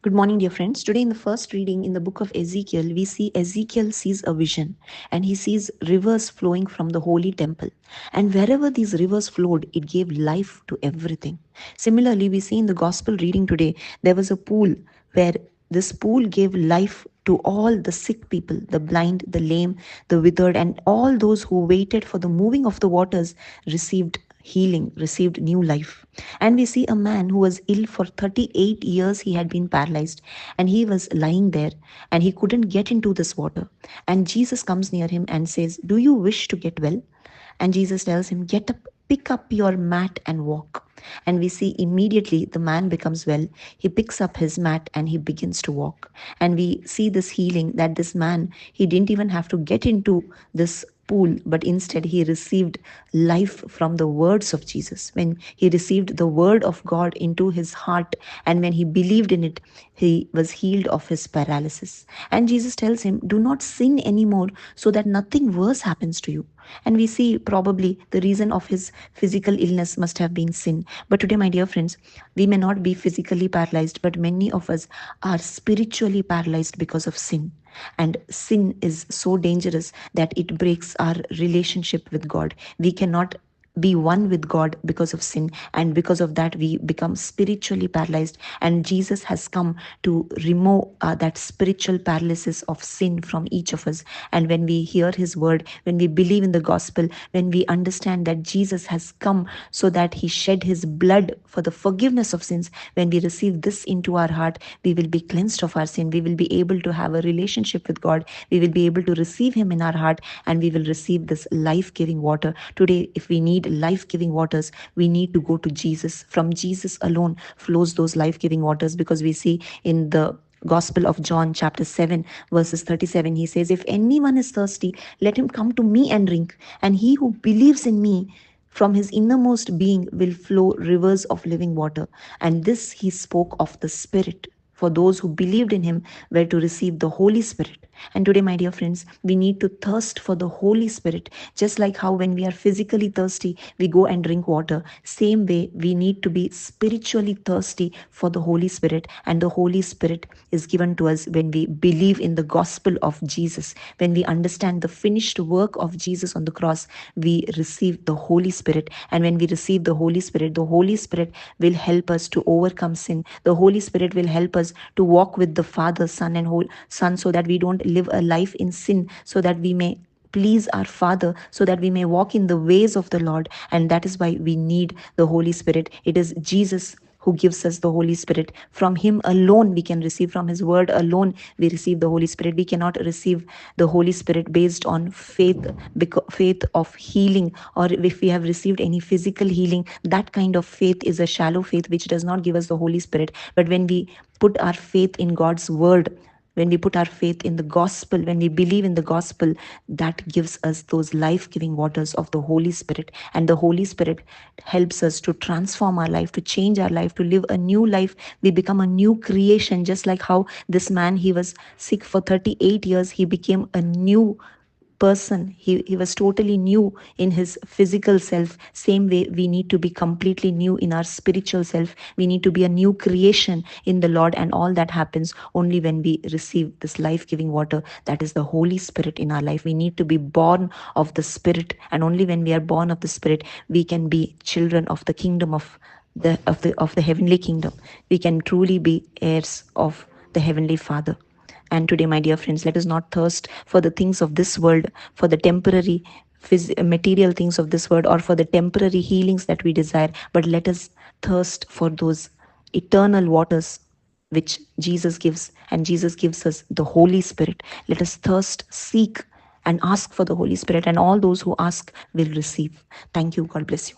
Good morning, dear friends. Today, in the first reading in the book of Ezekiel, we see Ezekiel sees a vision and he sees rivers flowing from the holy temple. And wherever these rivers flowed, it gave life to everything. Similarly, we see in the gospel reading today, there was a pool where this pool gave life to all the sick people, the blind, the lame, the withered, and all those who waited for the moving of the waters received healing, received new life. And we see a man who was ill for 38 years, he had been paralyzed, and he was lying there and he couldn't get into this water. And Jesus comes near him and says, "Do you wish to get well?" And Jesus tells him, "Get up, pick up your mat and walk." And we see immediately the man becomes well. He picks up his mat and he begins to walk. And we see this healing, that this man, he didn't even have to get into this pool, but instead he received life from the words of Jesus. When he received the word of God into his heart and when he believed in it, he was healed of his paralysis. And Jesus tells him, "Do not sin anymore so that nothing worse happens to you." And we see probably the reason of his physical illness must have been sin. But today, my dear friends, we may not be physically paralyzed, but many of us are spiritually paralyzed because of sin. And sin is so dangerous that it breaks our relationship with God. We cannot be one with God because of sin, and because of that we become spiritually paralyzed. And Jesus has come to remove that spiritual paralysis of sin from each of us. And when we hear his word, when we believe in the gospel, when we understand that Jesus has come so that he shed his blood for the forgiveness of sins, when we receive this into our heart, we will be cleansed of our sin. We will be able to have a relationship with God. We will be able to receive him in our heart, and we will receive this life-giving water. Today, if we need life-giving waters, we need to go to Jesus. From Jesus alone flows those life-giving waters, because we see in the Gospel of John, chapter 7, verses 37, he says, "If anyone is thirsty, let him come to me and drink. And he who believes in me, from his innermost being will flow rivers of living water." And this he spoke of the Spirit. For those who believed in him were to receive the Holy Spirit. And today, my dear friends, we need to thirst for the Holy Spirit. Just like how when we are physically thirsty, we go and drink water. Same way, we need to be spiritually thirsty for the Holy Spirit. And the Holy Spirit is given to us when we believe in the gospel of Jesus. When we understand the finished work of Jesus on the cross, we receive the Holy Spirit. And when we receive the Holy Spirit will help us to overcome sin. The Holy Spirit will help us to walk with the Father, Son, and Holy Son, so that we don't live a life in sin, so that we may please our Father, so that we may walk in the ways of the Lord. And that is why we need the Holy Spirit. It is Jesus who gives us the Holy Spirit. From him alone we can receive, from his word alone we receive the Holy Spirit. We cannot receive the Holy Spirit based on faith, faith of healing, or if we have received any physical healing. That kind of faith is a shallow faith which does not give us the Holy Spirit. But when we put our faith in God's word, when we put our faith in the gospel, when we believe in the gospel, that gives us those life-giving waters of the Holy Spirit. And the Holy Spirit helps us to transform our life, to change our life, to live a new life. We become a new creation, just like how this man, he was sick for 38 years, he became a new person. He was totally new in his physical self. Same way, we need to be completely new in our spiritual self. We need to be a new creation in the Lord. And all that happens only when we receive this life-giving water, that is the Holy Spirit in our life. We need to be born of the Spirit, and only when we are born of the Spirit, we can be children of the kingdom of the heavenly kingdom. We can truly be heirs of the heavenly Father. And today, my dear friends, let us not thirst for the things of this world, for the temporary material things of this world, or for the temporary healings that we desire, but let us thirst for those eternal waters which Jesus gives. And Jesus gives us the Holy Spirit. Let us thirst, seek, and ask for the Holy Spirit, and all those who ask will receive. Thank you. God bless you.